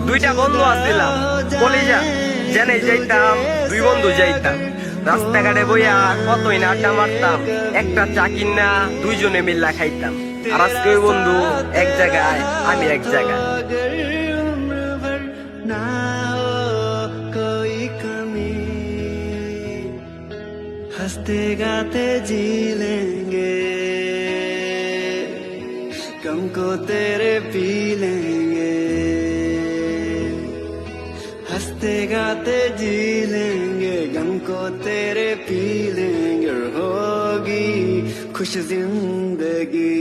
দুইটা বন্ধু আসছিলাম কলিজা, জেনে যাইতাম দুই বন্ধু যাইতাম, রাস্তাঘাটে বইয়া কতই না আড্ডা মারতাম, একটা চা কিনা দুইজনে মিল্লা খাইতাম। আর আজকে ওই বন্ধু এক জায়গায়, আমি এক জায়গায়। हंसते गाते जी लेंगे, गम को तेरे पी लेंगे, हंसते गाते जी लेंगे, गम को तेरे पी लेंगे, और होगी खुश जिंदगी।